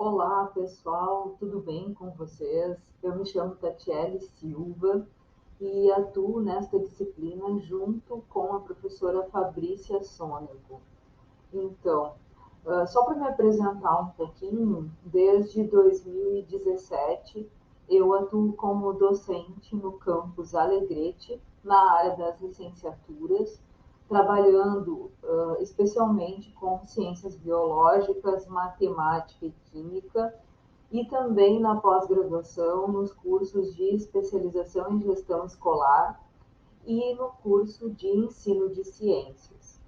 Olá, pessoal, tudo bem com vocês? Eu me chamo Tatiele Silva e atuo nesta disciplina junto com a professora Fabrícia Sônego. Então, só para me apresentar um pouquinho, desde 2017 eu atuo como docente no campus Alegrete, na área das licenciaturas, trabalhando especialmente com ciências biológicas, matemática e química, e também na pós-graduação, nos cursos de especialização em gestão escolar e no curso de ensino de ciências.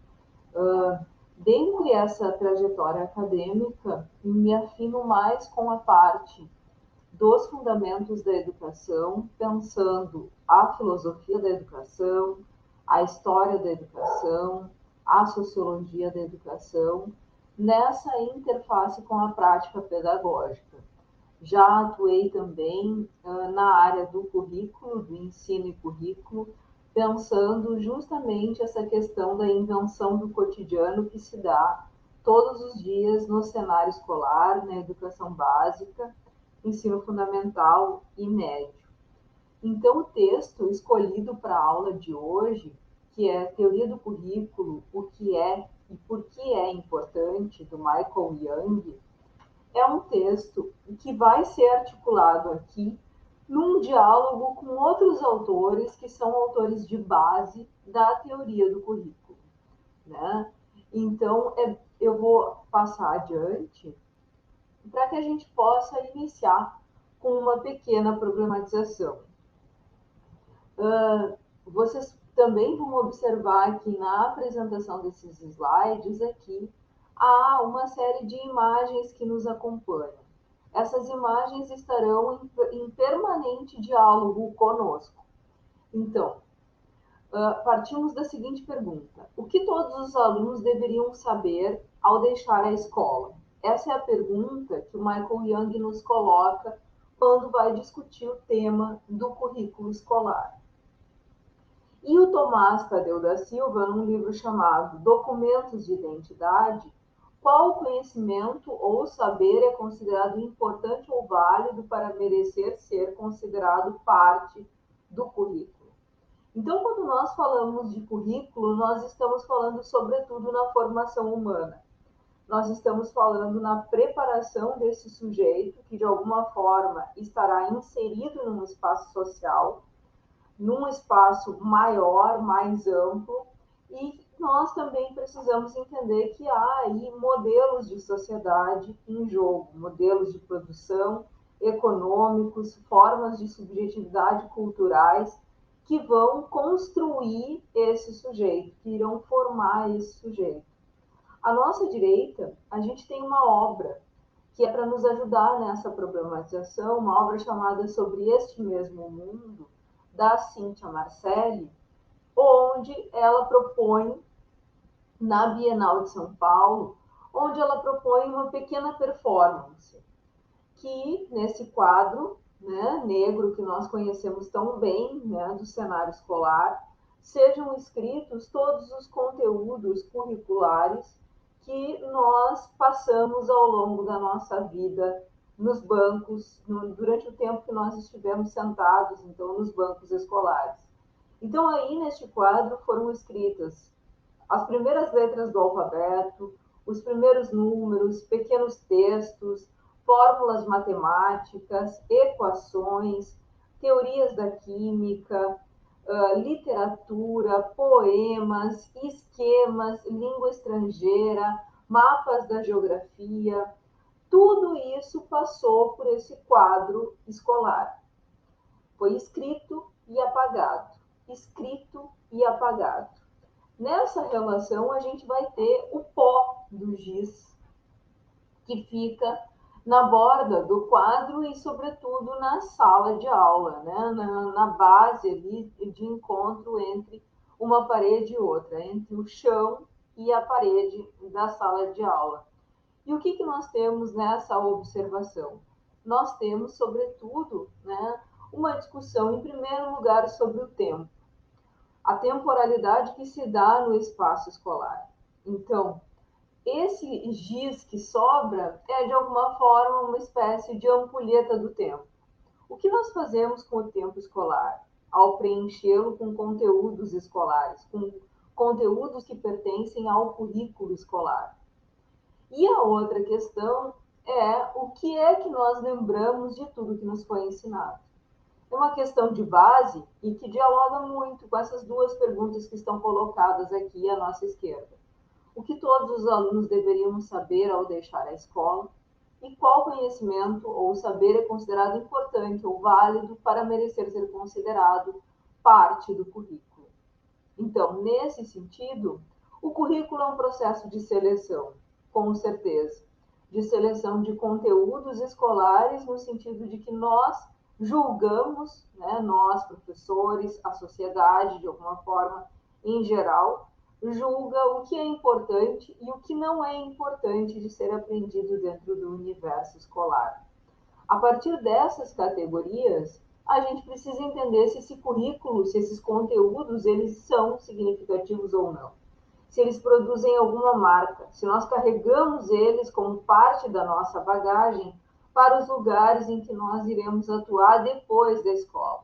Dentre essa trajetória acadêmica, me afino mais com a parte dos fundamentos da educação, pensando a filosofia da educação, a história da educação, a sociologia da educação, nessa interface com a prática pedagógica. Já atuei também na área do currículo, do ensino e currículo, pensando justamente essa questão da invenção do cotidiano que se dá todos os dias no cenário escolar, na educação básica, ensino fundamental e médio. Então, o texto escolhido para a aula de hoje, que é Teoria do Currículo, o que é e por que é importante, do Michael Young, é um texto que vai ser articulado aqui num diálogo com outros autores que são autores de base da teoria do currículo, né? Então, eu vou passar adiante para que a gente possa iniciar com uma pequena problematização. Vocês também vão observar que na apresentação desses slides aqui há uma série de imagens que nos acompanham. Essas imagens estarão em permanente diálogo conosco. Então, partimos da seguinte pergunta: o que todos os alunos deveriam saber ao deixar a escola? Essa é a pergunta que o Michael Young nos coloca quando vai discutir o tema do currículo escolar. E o Tomás Tadeu da Silva, num livro chamado Documentos de Identidade, qual conhecimento ou saber é considerado importante ou válido para merecer ser considerado parte do currículo? Então, quando nós falamos de currículo, nós estamos falando sobretudo na formação humana. Nós estamos falando na preparação desse sujeito que, de alguma forma, estará inserido num espaço social, num espaço maior, mais amplo, e nós também precisamos entender que há aí modelos de sociedade em jogo, modelos de produção econômicos, formas de subjetividade culturais que vão construir esse sujeito, que irão formar esse sujeito. À nossa direita, a gente tem uma obra que é para nos ajudar nessa problematização, uma obra chamada Sobre Este Mesmo Mundo, da Cíntia Marcelli, onde ela propõe, na Bienal de São Paulo, onde ela propõe uma pequena performance, que nesse quadro, né, negro que nós conhecemos tão bem, né, do cenário escolar, sejam escritos todos os conteúdos curriculares que nós passamos ao longo da nossa vida nos bancos, durante o tempo que nós estivemos sentados, então, nos bancos escolares. Então, aí, neste quadro, foram escritas as primeiras letras do alfabeto, os primeiros números, pequenos textos, fórmulas matemáticas, equações, teorias da química, literatura, poemas, esquemas, língua estrangeira, mapas da geografia. Tudo isso passou por esse quadro escolar. Foi escrito e apagado, escrito e apagado. Nessa relação, a gente vai ter o pó do giz, que fica na borda do quadro e, sobretudo, na sala de aula, né? na base ali de encontro entre uma parede e outra, entre o chão e a parede da sala de aula. E o que nós temos nessa observação? Nós temos, sobretudo, né, uma discussão, em primeiro lugar, sobre o tempo. A temporalidade que se dá no espaço escolar. Então, esse giz que sobra é, de alguma forma, uma espécie de ampulheta do tempo. O que nós fazemos com o tempo escolar ao preenchê-lo com conteúdos escolares, com conteúdos que pertencem ao currículo escolar? E a outra questão é o que é que nós lembramos de tudo que nos foi ensinado. É uma questão de base e que dialoga muito com essas duas perguntas que estão colocadas aqui à nossa esquerda. O que todos os alunos deveriam saber ao deixar a escola e qual conhecimento ou saber é considerado importante ou válido para merecer ser considerado parte do currículo. Então, nesse sentido, o currículo é um processo de seleção, com certeza, de seleção de conteúdos escolares, no sentido de que nós julgamos, né, nós, professores, a sociedade, de alguma forma, em geral, julga o que é importante e o que não é importante de ser aprendido dentro do universo escolar. A partir dessas categorias, a gente precisa entender se esse currículo, se esses conteúdos, eles são significativos ou não. Se eles produzem alguma marca, se nós carregamos eles como parte da nossa bagagem para os lugares em que nós iremos atuar depois da escola.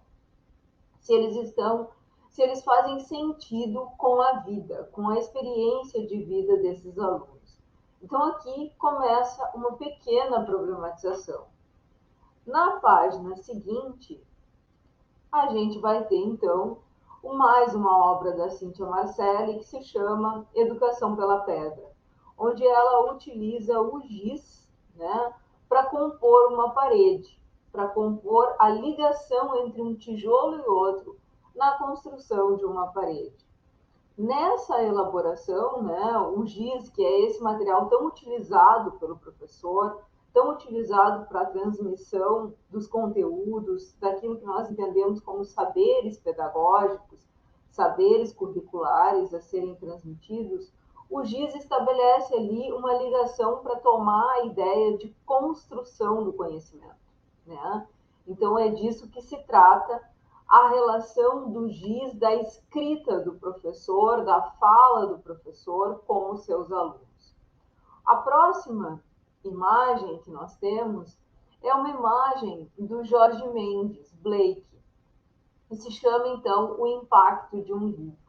Se eles fazem sentido com a vida, com a experiência de vida desses alunos. Então aqui começa uma pequena problematização. Na página seguinte, a gente vai ter, então, mais uma obra da Cíntia Marcelli que se chama Educação pela Pedra, onde ela utiliza o giz, né, para compor uma parede, para compor a ligação entre um tijolo e outro na construção de uma parede. Nessa elaboração, né, o giz, que é esse material tão utilizado pelo professor, tão utilizado para a transmissão dos conteúdos, daquilo que nós entendemos como saberes pedagógicos, saberes curriculares a serem transmitidos, o giz estabelece ali uma ligação para tomar a ideia de construção do conhecimento, né? Então, é disso que se trata a relação do giz, da escrita do professor, da fala do professor com os seus alunos. A próxima imagem que nós temos é uma imagem do Jorge Mendes, Blake, que se chama, então, O Impacto de um Livro.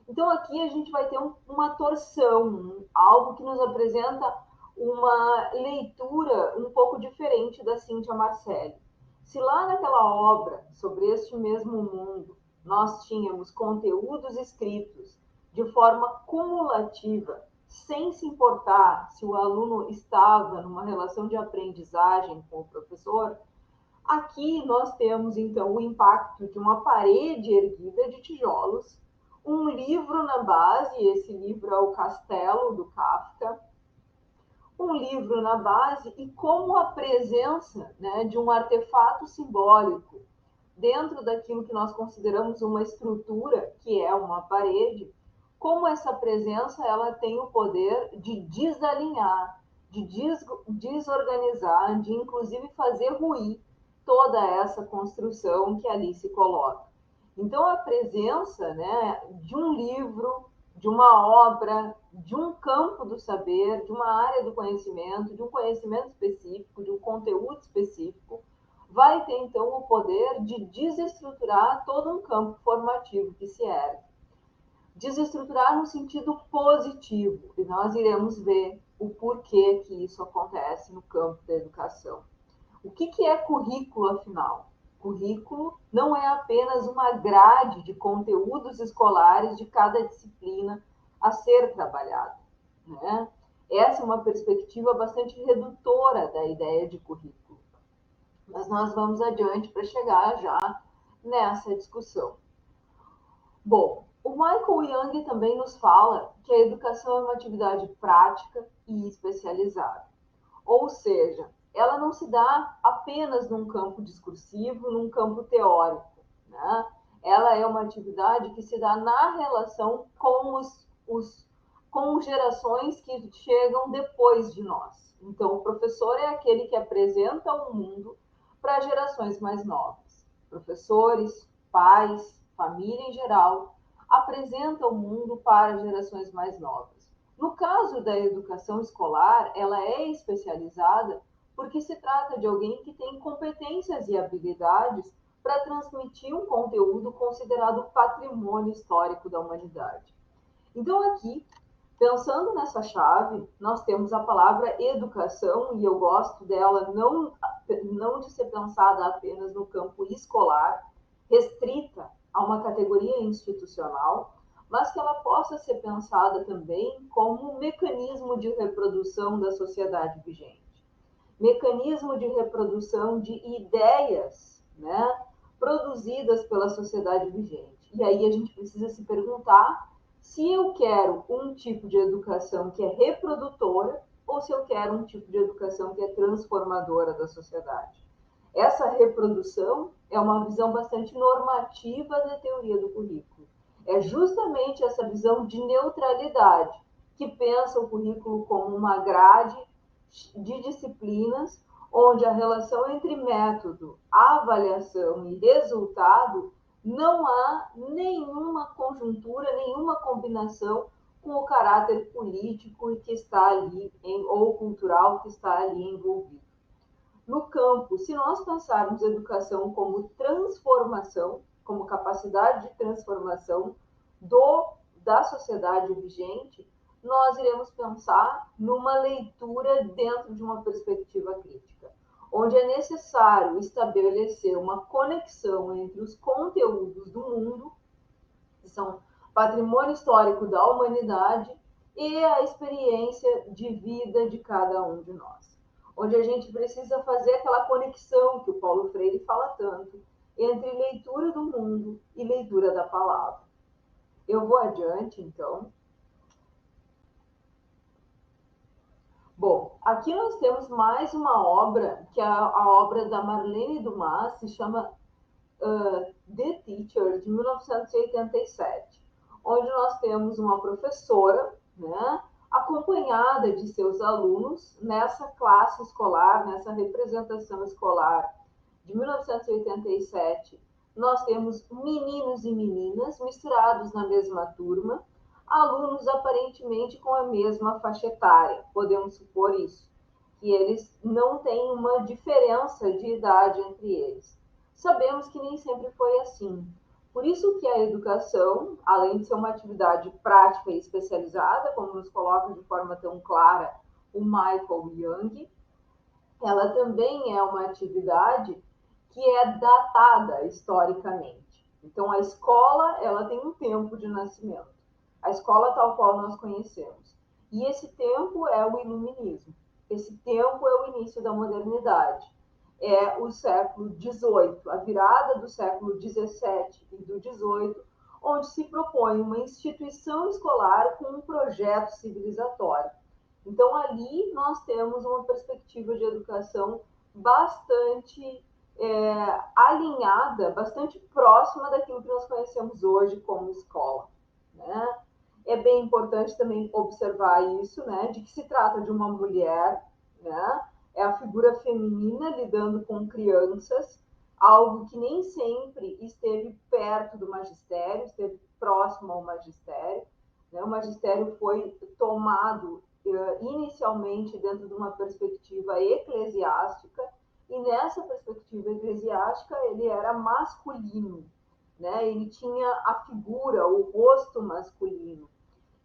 Então, aqui a gente vai ter uma torção, algo que nos apresenta uma leitura um pouco diferente da Cíntia Marcelli. Se lá naquela obra, sobre este mesmo mundo, nós tínhamos conteúdos escritos de forma cumulativa, sem se importar se o aluno estava numa relação de aprendizagem com o professor, aqui nós temos, então, o impacto de uma parede erguida de tijolos, um livro na base, esse livro é o Castelo, do Kafka, um livro na base e como a presença, né, de um artefato simbólico dentro daquilo que nós consideramos uma estrutura, que é uma parede, como essa presença ela tem o poder de desalinhar, de desorganizar, de inclusive fazer ruir toda essa construção que ali se coloca. Então, a presença, né, de um livro, de uma obra, de um campo do saber, de uma área do conhecimento, de um conhecimento específico, de um conteúdo específico, vai ter, então, o poder de desestruturar todo um campo formativo que se ergue. Desestruturar no sentido positivo, e nós iremos ver o porquê que isso acontece no campo da educação. O que é currículo, afinal? Currículo não é apenas uma grade de conteúdos escolares de cada disciplina a ser trabalhada, né? Essa é uma perspectiva bastante redutora da ideia de currículo. Mas nós vamos adiante para chegar já nessa discussão. Bom, o Michael Young também nos fala que a educação é uma atividade prática e especializada. Ou seja, ela não se dá apenas num campo discursivo, num campo teórico, né? Ela é uma atividade que se dá na relação com gerações que chegam depois de nós. Então, o professor é aquele que apresenta o mundo para gerações mais novas. Professores, pais, família em geral, apresentam o mundo para gerações mais novas. No caso da educação escolar, ela é especializada porque se trata de alguém que tem competências e habilidades para transmitir um conteúdo considerado patrimônio histórico da humanidade. Então, aqui, pensando nessa chave, nós temos a palavra educação, e eu gosto dela não de ser pensada apenas no campo escolar, restrita a uma categoria institucional, mas que ela possa ser pensada também como um mecanismo de reprodução da sociedade vigente, mecanismo de reprodução de ideias, né, produzidas pela sociedade vigente. E aí a gente precisa se perguntar se eu quero um tipo de educação que é reprodutora ou se eu quero um tipo de educação que é transformadora da sociedade. Essa reprodução é uma visão bastante normativa da teoria do currículo. É justamente essa visão de neutralidade que pensa o currículo como uma grade de disciplinas onde a relação entre método, avaliação e resultado não há nenhuma conjuntura, nenhuma combinação com o caráter político que está ali, ou cultural que está ali envolvido. No campo, se nós pensarmos educação como transformação, como capacidade de transformação da sociedade vigente, nós iremos pensar numa leitura dentro de uma perspectiva crítica, onde é necessário estabelecer uma conexão entre os conteúdos do mundo, que são patrimônio histórico da humanidade, e a experiência de vida de cada um de nós. Onde a gente precisa fazer aquela conexão que o Paulo Freire fala tanto, entre leitura do mundo e leitura da palavra. Eu vou adiante, então. Bom, aqui nós temos mais uma obra, que é a obra da Marlene Dumas, se chama The Teacher, de 1987, onde nós temos uma professora, né, acompanhada de seus alunos nessa classe escolar, nessa representação escolar de 1987. Nós temos meninos e meninas misturados na mesma turma, alunos aparentemente com a mesma faixa etária, podemos supor isso, que eles não têm uma diferença de idade entre eles. Sabemos que nem sempre foi assim. Por isso que a educação, além de ser uma atividade prática e especializada, como nos coloca de forma tão clara o Michael Young, ela também é uma atividade que é datada historicamente. Então, a escola, ela tem um tempo de nascimento. A escola tal qual nós conhecemos. E esse tempo é o iluminismo. Esse tempo é o início da modernidade. É o século XVIII, a virada do século XVII e do XVIII, onde se propõe uma instituição escolar com um projeto civilizatório. Então, ali nós temos uma perspectiva de educação bastante alinhada, bastante próxima daquilo que nós conhecemos hoje como escola, né? É bem importante também observar isso, né, de que se trata de uma mulher, né, é a figura feminina lidando com crianças, algo que nem sempre esteve perto do magistério, esteve próximo ao magistério, né? O magistério foi tomado inicialmente dentro de uma perspectiva eclesiástica, e nessa perspectiva eclesiástica ele era masculino, né? Ele tinha a figura, o rosto masculino.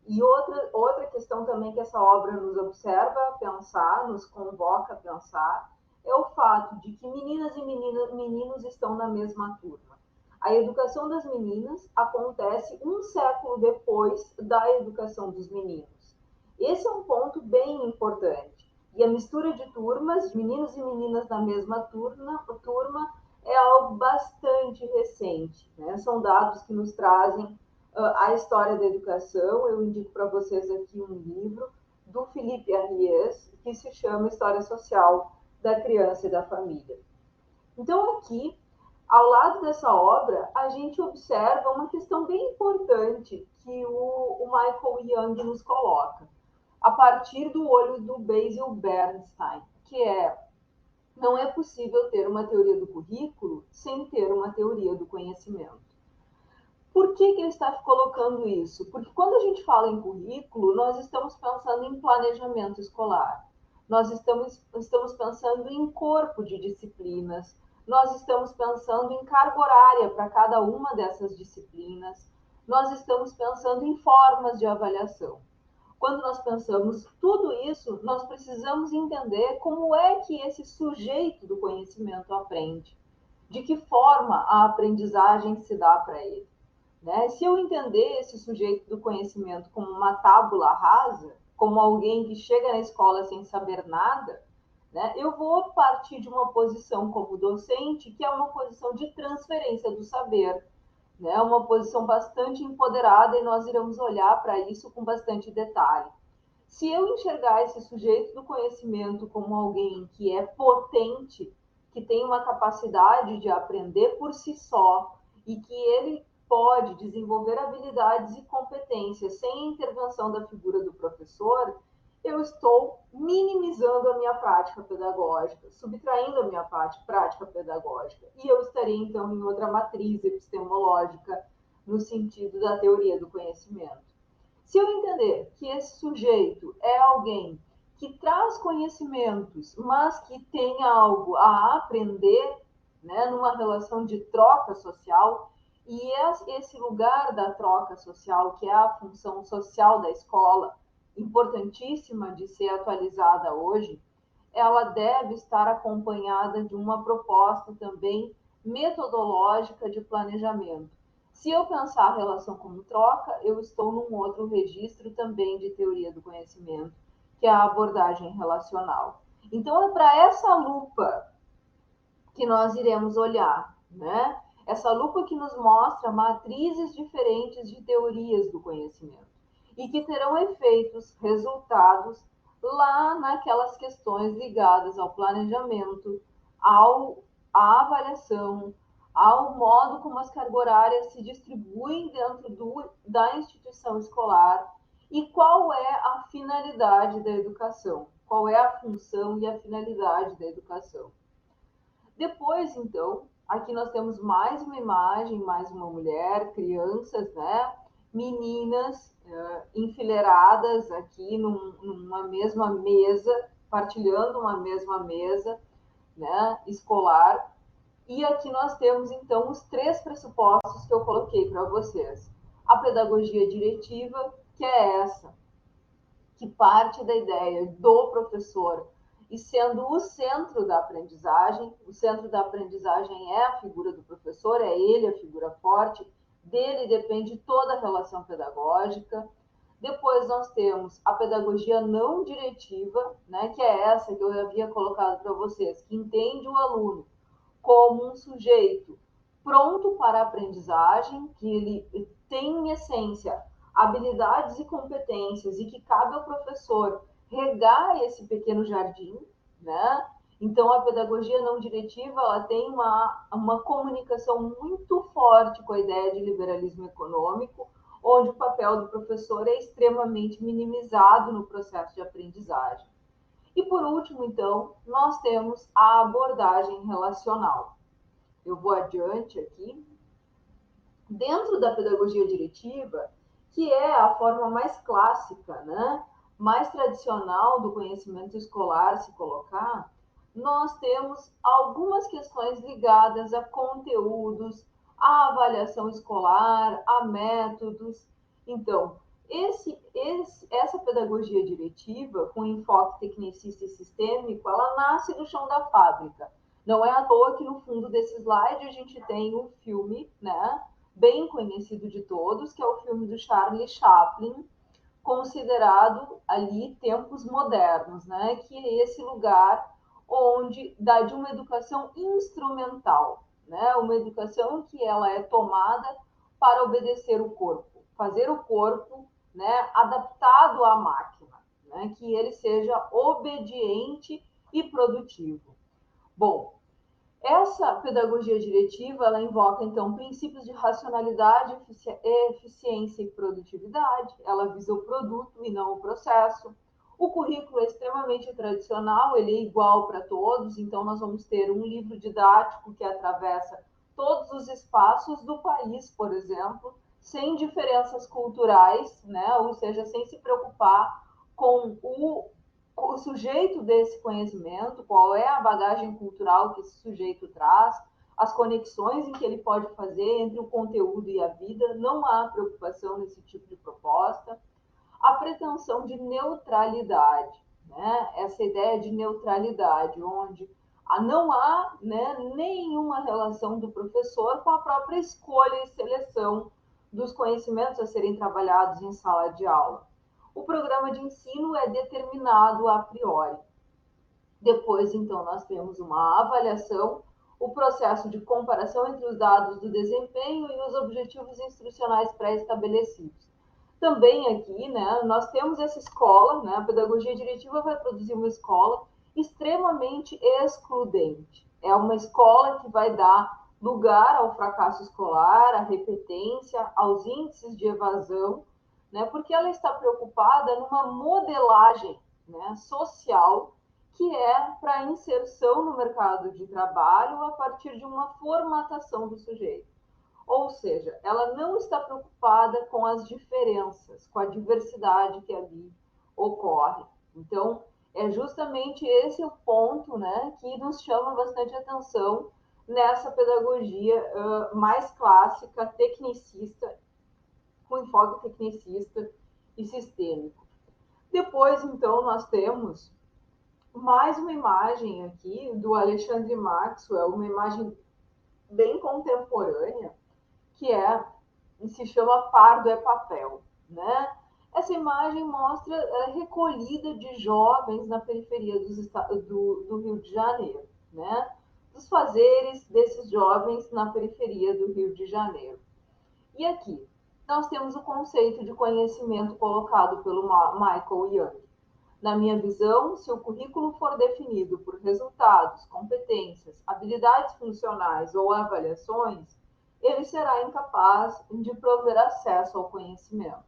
E outra questão também que essa obra nos observa a pensar, nos convoca a pensar, é o fato de que meninas e meninos estão na mesma turma. A educação das meninas acontece um século depois da educação dos meninos. Esse é um ponto bem importante. E a mistura de turmas, meninos e meninas na mesma turma é algo bastante recente, né? São dados que nos trazem a história da educação. Eu indico para vocês aqui um livro do Philippe Ariès, que se chama História Social da Criança e da Família. Então, aqui, ao lado dessa obra, a gente observa uma questão bem importante que o Michael Young nos coloca, a partir do olho do Basil Bernstein, que não é possível ter uma teoria do currículo sem ter uma teoria do conhecimento. Por que ele está colocando isso? Porque quando a gente fala em currículo, nós estamos pensando em planejamento escolar, nós estamos pensando em corpo de disciplinas, nós estamos pensando em carga horária para cada uma dessas disciplinas, nós estamos pensando em formas de avaliação. Quando nós pensamos tudo isso, nós precisamos entender como é que esse sujeito do conhecimento aprende, de que forma a aprendizagem se dá para ele. Né? Se eu entender esse sujeito do conhecimento como uma tábula rasa, como alguém que chega na escola sem saber nada, né, eu vou partir de uma posição como docente, que é uma posição de transferência do saber, né, uma posição bastante empoderada, e nós iremos olhar para isso com bastante detalhe. Se eu enxergar esse sujeito do conhecimento como alguém que é potente, que tem uma capacidade de aprender por si só e que ele pode desenvolver habilidades e competências sem a intervenção da figura do professor, eu estou minimizando a minha prática pedagógica, subtraindo a minha prática pedagógica. E eu estaria, então, em outra matriz epistemológica, no sentido da teoria do conhecimento. Se eu entender que esse sujeito é alguém que traz conhecimentos, mas que tem algo a aprender, né, numa relação de troca social, e esse lugar da troca social, que é a função social da escola, importantíssima de ser atualizada hoje, ela deve estar acompanhada de uma proposta também metodológica de planejamento. Se eu pensar a relação como troca, eu estou num outro registro também de teoria do conhecimento, que é a abordagem relacional. Então, é para essa lupa que nós iremos olhar, né? Essa lupa que nos mostra matrizes diferentes de teorias do conhecimento e que terão efeitos, resultados lá naquelas questões ligadas ao planejamento, à avaliação, ao modo como as cargas horárias se distribuem dentro da instituição escolar e qual é a finalidade da educação, qual é a função e a finalidade da educação. Depois, então, aqui nós temos mais uma imagem, mais uma mulher, crianças, né? Meninas enfileiradas aqui numa mesma mesa, partilhando uma mesma mesa, né, escolar. E aqui nós temos, então, os 3 pressupostos que eu coloquei para vocês. A pedagogia diretiva, que é essa, que parte da ideia do professor e sendo o centro da aprendizagem. O centro da aprendizagem é a figura do professor, é ele a figura forte, dele depende toda a relação pedagógica. Depois nós temos a pedagogia não diretiva, né, que é essa que eu havia colocado para vocês, que entende o aluno como um sujeito pronto para a aprendizagem, que ele tem em essência habilidades e competências e que cabe ao professor regar esse pequeno jardim, né? Então, a pedagogia não diretiva ela tem uma comunicação muito forte com a ideia de liberalismo econômico, onde o papel do professor é extremamente minimizado no processo de aprendizagem. E, por último, então, nós temos a abordagem relacional. Eu vou adiante aqui. Dentro da pedagogia diretiva, que é a forma mais clássica, né, mais tradicional do conhecimento escolar se colocar, nós temos algumas questões ligadas a conteúdos, a avaliação escolar, a métodos. Então, essa pedagogia diretiva, com enfoque tecnicista e sistêmico, ela nasce do chão da fábrica. Não é à toa que no fundo desse slide a gente tem um filme, né, bem conhecido de todos, que é o filme do Charlie Chaplin, considerado ali tempos modernos, né? Que é esse lugar onde dá de uma educação instrumental, né? Uma educação que ela é tomada para obedecer o corpo, fazer o corpo, né, adaptado à máquina, né? Que ele seja obediente e produtivo. Bom, essa pedagogia diretiva, ela invoca, então, princípios de racionalidade, eficiência e produtividade. Ela visa o produto e não o processo. O currículo é extremamente tradicional, ele é igual para todos, então nós vamos ter um livro didático que atravessa todos os espaços do país, por exemplo, sem diferenças culturais, né? Ou seja, sem se preocupar com o sujeito desse conhecimento, qual é a bagagem cultural que esse sujeito traz, as conexões em que ele pode fazer entre o conteúdo e a vida, não há preocupação nesse tipo de proposta. A pretensão de neutralidade, né? Essa ideia de neutralidade, onde não há, né, nenhuma relação do professor com a própria escolha e seleção dos conhecimentos a serem trabalhados em sala de aula. O programa de ensino é determinado a priori. Depois, então, nós temos uma avaliação, o processo de comparação entre os dados do desempenho e os objetivos instrucionais pré-estabelecidos. Também aqui, né, nós temos essa escola, né, a pedagogia diretiva vai produzir uma escola extremamente excludente. É uma escola que vai dar lugar ao fracasso escolar, à repetência, aos índices de evasão, né, porque ela está preocupada numa modelagem, né, social que é para a inserção no mercado de trabalho a partir de uma formatação do sujeito. Ou seja, ela não está preocupada com as diferenças, com a diversidade que ali ocorre. Então, é justamente esse o ponto, né, que nos chama bastante atenção nessa pedagogia mais clássica, tecnicista, com enfoque tecnicista e sistêmico. Depois, então, nós temos mais uma imagem aqui do Alexandre Maxwell, uma imagem bem contemporânea, que se chama Pardo é Papel, né? Essa imagem mostra a recolhida de jovens na periferia do Rio de Janeiro, né? Dos fazeres desses jovens na periferia do Rio de Janeiro. E aqui, nós temos o conceito de conhecimento colocado pelo Michael Young. Na minha visão, se o currículo for definido por resultados, competências, habilidades funcionais ou avaliações, ele será incapaz de prover acesso ao conhecimento.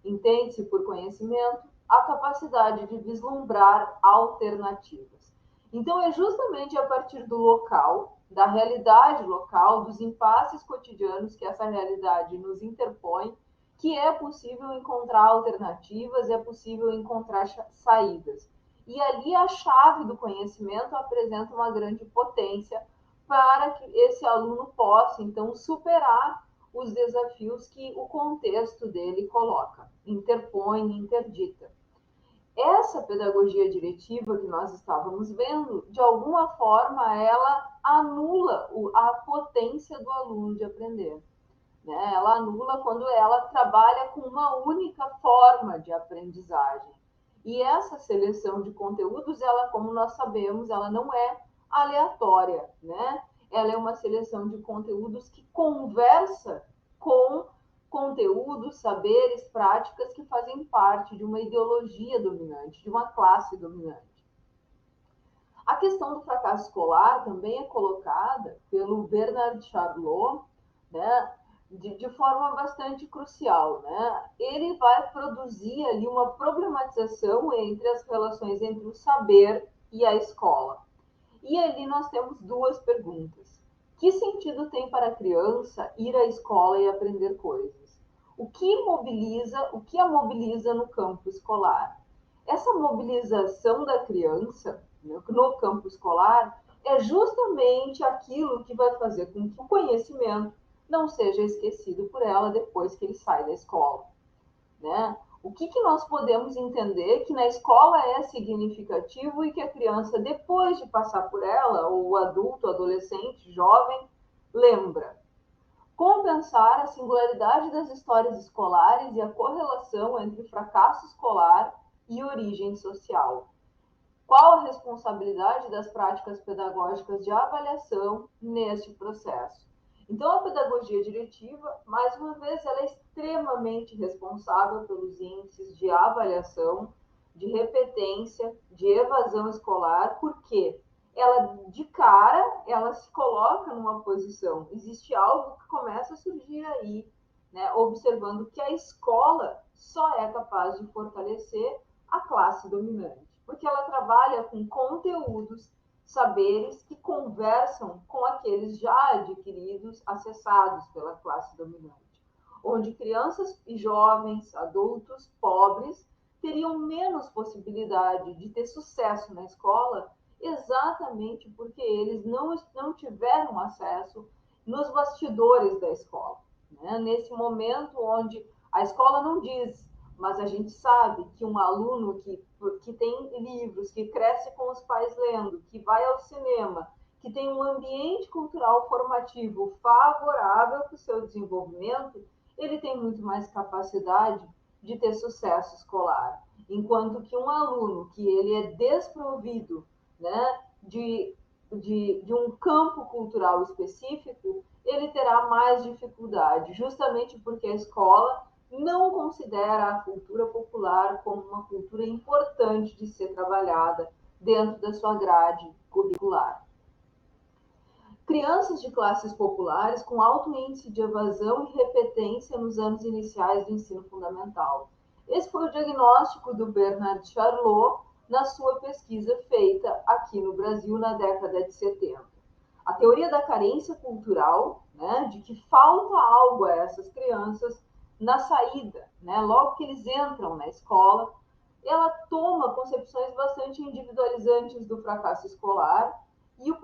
Entende-se por conhecimento a capacidade de vislumbrar alternativas. Então, é justamente a partir do local, da realidade local, dos impasses cotidianos que essa realidade nos interpõe, que é possível encontrar alternativas, é possível encontrar saídas. E ali a chave do conhecimento apresenta uma grande potência para que esse aluno possa, então, superar os desafios que o contexto dele coloca, interpõe, interdita. Essa pedagogia diretiva que nós estávamos vendo, de alguma forma, ela anula a potência do aluno de aprender. Né? Ela anula quando ela trabalha com uma única forma de aprendizagem. E essa seleção de conteúdos, ela, como nós sabemos, ela não é aleatória, né? Ela é uma seleção de conteúdos que conversa com conteúdos, saberes, práticas que fazem parte de uma ideologia dominante, de uma classe dominante. A questão do fracasso escolar também é colocada pelo Bernard Charlot, né, de forma bastante crucial, né? Ele vai produzir ali uma problematização entre as relações entre o saber e a escola. E ali nós temos duas perguntas. Que sentido tem para a criança ir à escola e aprender coisas? O que a mobiliza no campo escolar? Essa mobilização da criança no campo escolar é justamente aquilo que vai fazer com que o conhecimento não seja esquecido por ela depois que ele sai da escola, né? O que nós podemos entender que na escola é significativo e que a criança, depois de passar por ela, ou o adulto, adolescente, jovem, lembra? Compensar a singularidade das histórias escolares e a correlação entre fracasso escolar e origem social. Qual a responsabilidade das práticas pedagógicas de avaliação neste processo? Então, a pedagogia diretiva, mais uma vez, ela é extremamente responsável pelos índices de avaliação, de repetência, de evasão escolar, porque ela, de cara, ela se coloca numa posição, existe algo que começa a surgir aí, né, observando que a escola só é capaz de fortalecer a classe dominante, porque ela trabalha com conteúdos, saberes que conversam com aqueles já adquiridos, acessados pela classe dominante. onde crianças e jovens, adultos, pobres, teriam menos possibilidade de ter sucesso na escola, exatamente porque eles não tiveram acesso nos bastidores da escola. Né? Nesse momento onde a escola não diz, mas a gente sabe que um aluno que tem livros, que cresce com os pais lendo, que vai ao cinema, que tem um ambiente cultural formativo favorável para o seu desenvolvimento, ele tem muito mais capacidade de ter sucesso escolar. Enquanto que um aluno que ele é desprovido, né, de um campo cultural específico, ele terá mais dificuldade, justamente porque a escola não considera a cultura popular como uma cultura importante de ser trabalhada dentro da sua grade curricular. Crianças de classes populares com alto índice de evasão e repetência nos anos iniciais do ensino fundamental. Esse foi o diagnóstico do Bernard Charlot na sua pesquisa feita aqui no Brasil na década de 70. A teoria da carência cultural, né, de que falta algo a essas crianças na saída, né, logo que eles entram na escola, ela toma concepções bastante individualizantes do fracasso escolar e o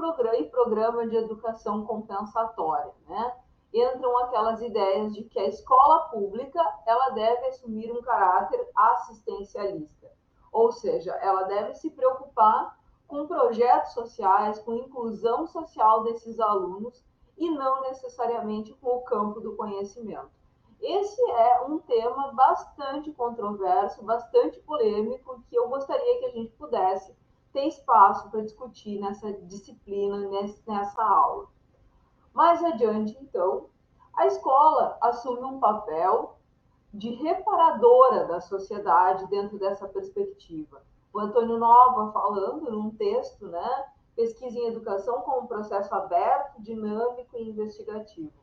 programa de educação compensatória, né? Entram aquelas ideias de que a escola pública ela deve assumir um caráter assistencialista, ou seja, ela deve se preocupar com projetos sociais, com inclusão social desses alunos e não necessariamente com o campo do conhecimento. Esse é um tema bastante controverso, bastante polêmico, que eu gostaria que a gente pudesse ter espaço para discutir nessa disciplina, nessa aula. Mais adiante, então, a escola assume um papel de reparadora da sociedade dentro dessa perspectiva. O Antônio Nova falando num texto, né, pesquisa em educação como um processo aberto, dinâmico e investigativo,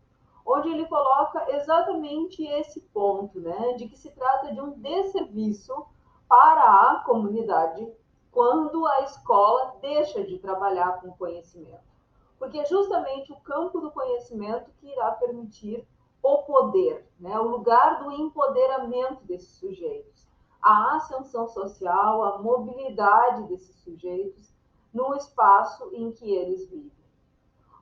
onde ele coloca exatamente esse ponto, né, de que se trata de um desserviço para a comunidade quando a escola deixa de trabalhar com conhecimento. Porque é justamente o campo do conhecimento que irá permitir o poder, né? O lugar do empoderamento desses sujeitos, a ascensão social, a mobilidade desses sujeitos no espaço em que eles vivem.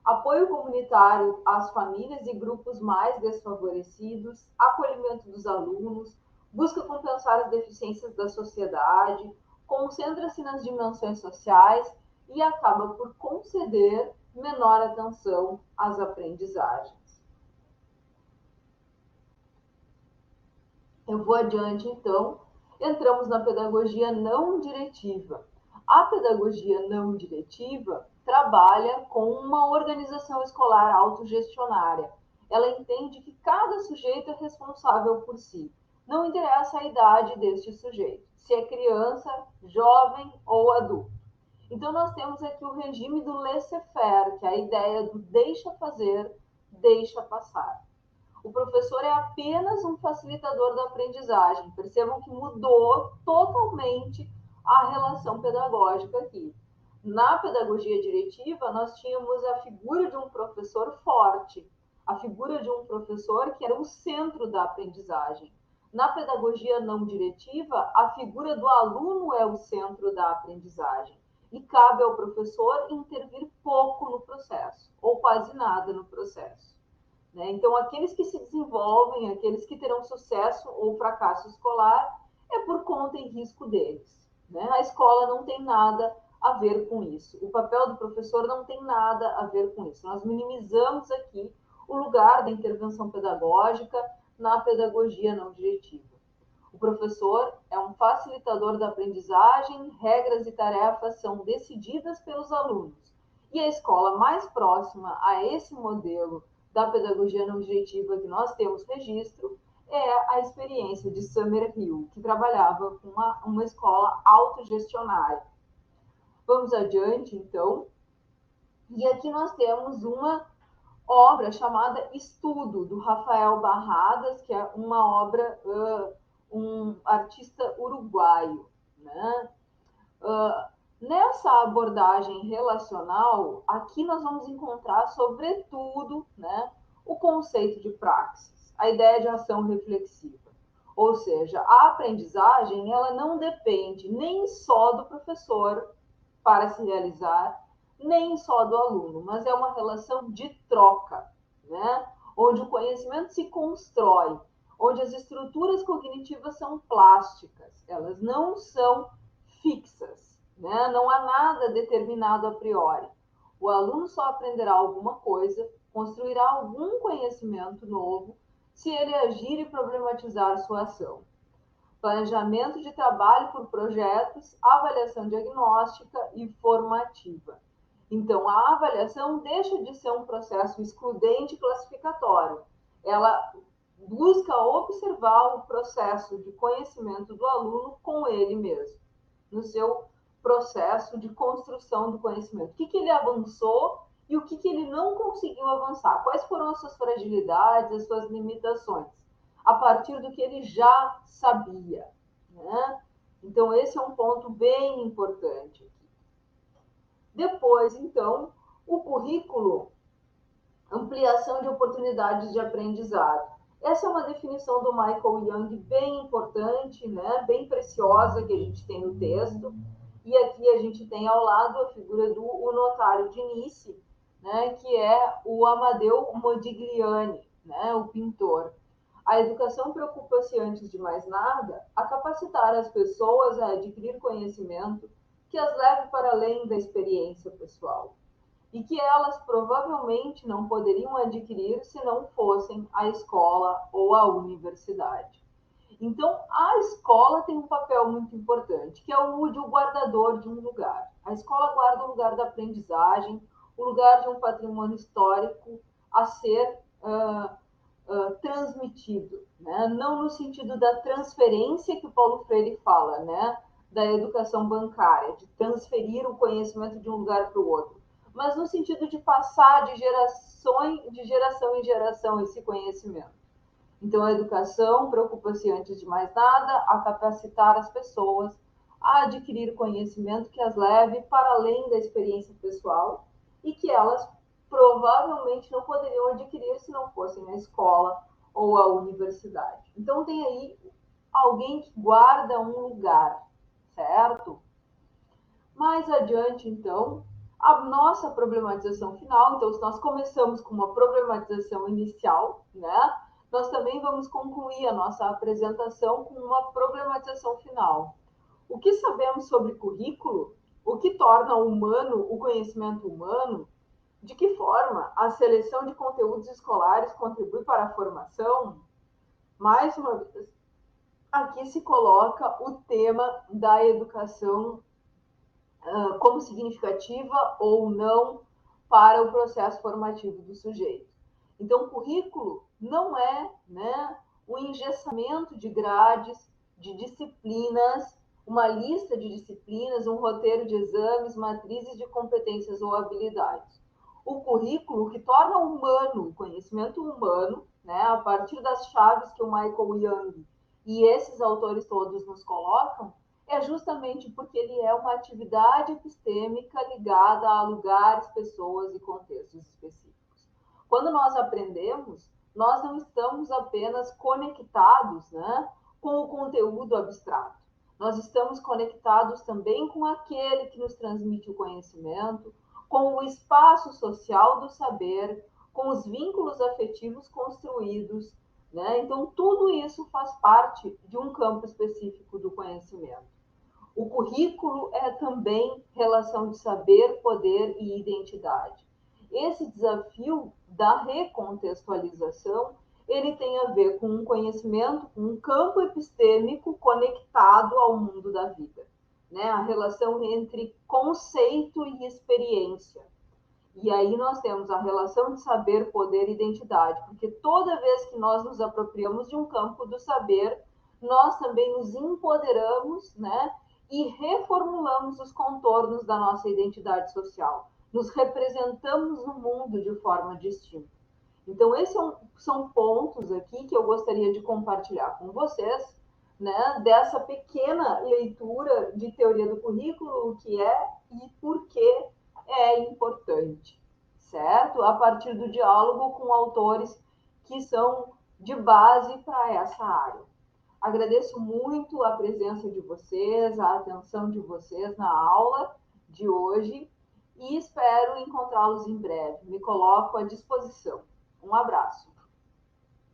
Apoio comunitário às famílias e grupos mais desfavorecidos, acolhimento dos alunos, busca compensar as deficiências da sociedade, concentra-se nas dimensões sociais e acaba por conceder menor atenção às aprendizagens. Eu vou adiante, então. Entramos na pedagogia não diretiva. A pedagogia não diretiva trabalha com uma organização escolar autogestionária. Ela entende que cada sujeito é responsável por si. Não interessa a idade deste sujeito, se é criança, jovem ou adulto. Então, nós temos aqui o regime do laissez-faire, que é a ideia do deixa fazer, deixa passar. O professor é apenas um facilitador da aprendizagem. Percebam que mudou totalmente a relação pedagógica aqui. Na pedagogia diretiva, nós tínhamos a figura de um professor forte, a figura de um professor que era o centro da aprendizagem. Na pedagogia não diretiva, a figura do aluno é o centro da aprendizagem. E cabe ao professor intervir pouco no processo, ou quase nada no processo. Então, aqueles que se desenvolvem, aqueles que terão sucesso ou fracasso escolar, é por conta e risco deles. A escola não tem nada a ver com isso. O papel do professor não tem nada a ver com isso. Nós minimizamos aqui o lugar da intervenção pedagógica na pedagogia não diretiva. O professor é um facilitador da aprendizagem, regras e tarefas são decididas pelos alunos. E a escola mais próxima a esse modelo da pedagogia não diretiva que nós temos registro é a experiência de Summerhill, que trabalhava com uma escola autogestionária. Vamos adiante, então. E aqui nós temos uma obra chamada Estudo, do Rafael Barradas, que é uma obra, um artista uruguaio, né? Nessa abordagem relacional, aqui nós vamos encontrar, sobretudo, né, o conceito de praxis, a ideia de ação reflexiva. Ou seja, a aprendizagem ela não depende nem só do professor para se realizar, nem só do aluno, mas é uma relação de troca, né? Onde o conhecimento se constrói, onde as estruturas cognitivas são plásticas, elas não são fixas, né? Não há nada determinado a priori. O aluno só aprenderá alguma coisa, construirá algum conhecimento novo, se ele agir e problematizar sua ação. Planejamento de trabalho por projetos, avaliação diagnóstica e formativa. Então, a avaliação deixa de ser um processo excludente e classificatório. Ela busca observar o processo de conhecimento do aluno com ele mesmo, no seu processo de construção do conhecimento. O que ele avançou e o que ele não conseguiu avançar. Quais foram as suas fragilidades, as suas limitações, a partir do que ele já sabia, né? Então, esse é um ponto bem importante. Depois, então, o currículo, ampliação de oportunidades de aprendizado. Essa é uma definição do Michael Young bem importante, né? Bem preciosa que a gente tem no texto. E aqui a gente tem ao lado a figura do notário de Nice, né? Que é o Amadeu Modigliani, né? O pintor. A educação preocupa-se, antes de mais nada, a capacitar as pessoas a adquirir conhecimento que as leve para além da experiência pessoal e que elas provavelmente não poderiam adquirir se não fossem a escola ou a universidade. Então, a escola tem um papel muito importante, que é o guardador de um lugar. A escola guarda o lugar da aprendizagem, o lugar de um patrimônio histórico a ser transmitido, né? Não no sentido da transferência que o Paulo Freire fala, né? Da educação bancária, de transferir o conhecimento de um lugar para o outro, mas no sentido de passar de geração em geração esse conhecimento. Então, a educação preocupa-se, antes de mais nada, a capacitar as pessoas a adquirir conhecimento que as leve para além da experiência pessoal e que elas provavelmente não poderiam adquirir se não fossem a escola ou a universidade. Então, tem aí alguém que guarda um lugar, certo? Mais adiante, então, a nossa problematização final. Então, se nós começamos com uma problematização inicial, né? Nós também vamos concluir a nossa apresentação com uma problematização final. O que sabemos sobre currículo? O que torna humano o conhecimento humano? De que forma a seleção de conteúdos escolares contribui para a formação? Mais uma vez, aqui se coloca o tema da educação como significativa ou não para o processo formativo do sujeito. Então, o currículo não é, né, o engessamento de grades, de disciplinas, uma lista de disciplinas, um roteiro de exames, matrizes de competências ou habilidades. O currículo, que torna humano, o conhecimento humano, né, a partir das chaves que o Michael Young e esses autores todos nos colocam, é justamente porque ele é uma atividade epistêmica ligada a lugares, pessoas e contextos específicos. Quando nós aprendemos, nós não estamos apenas conectados, né, com o conteúdo abstrato. Nós estamos conectados também com aquele que nos transmite o conhecimento, com o espaço social do saber, com os vínculos afetivos construídos, né? Então, tudo isso faz parte de um campo específico do conhecimento. O currículo é também relação de saber, poder e identidade. Esse desafio da recontextualização, ele tem a ver com um conhecimento, com um campo epistêmico conectado ao mundo da vida, né? A relação entre conceito e experiência. E aí nós temos a relação de saber, poder e identidade, porque toda vez que nós nos apropriamos de um campo do saber, nós também nos empoderamos, né? E reformulamos os contornos da nossa identidade social. Nos representamos no mundo de forma distinta. Então, esses são pontos aqui que eu gostaria de compartilhar com vocês, né, dessa pequena leitura de teoria do currículo, o que é e por que é importante, certo? A partir do diálogo com autores que são de base para essa área. Agradeço muito a presença de vocês, a atenção de vocês na aula de hoje e espero encontrá-los em breve. Me coloco à disposição. Um abraço.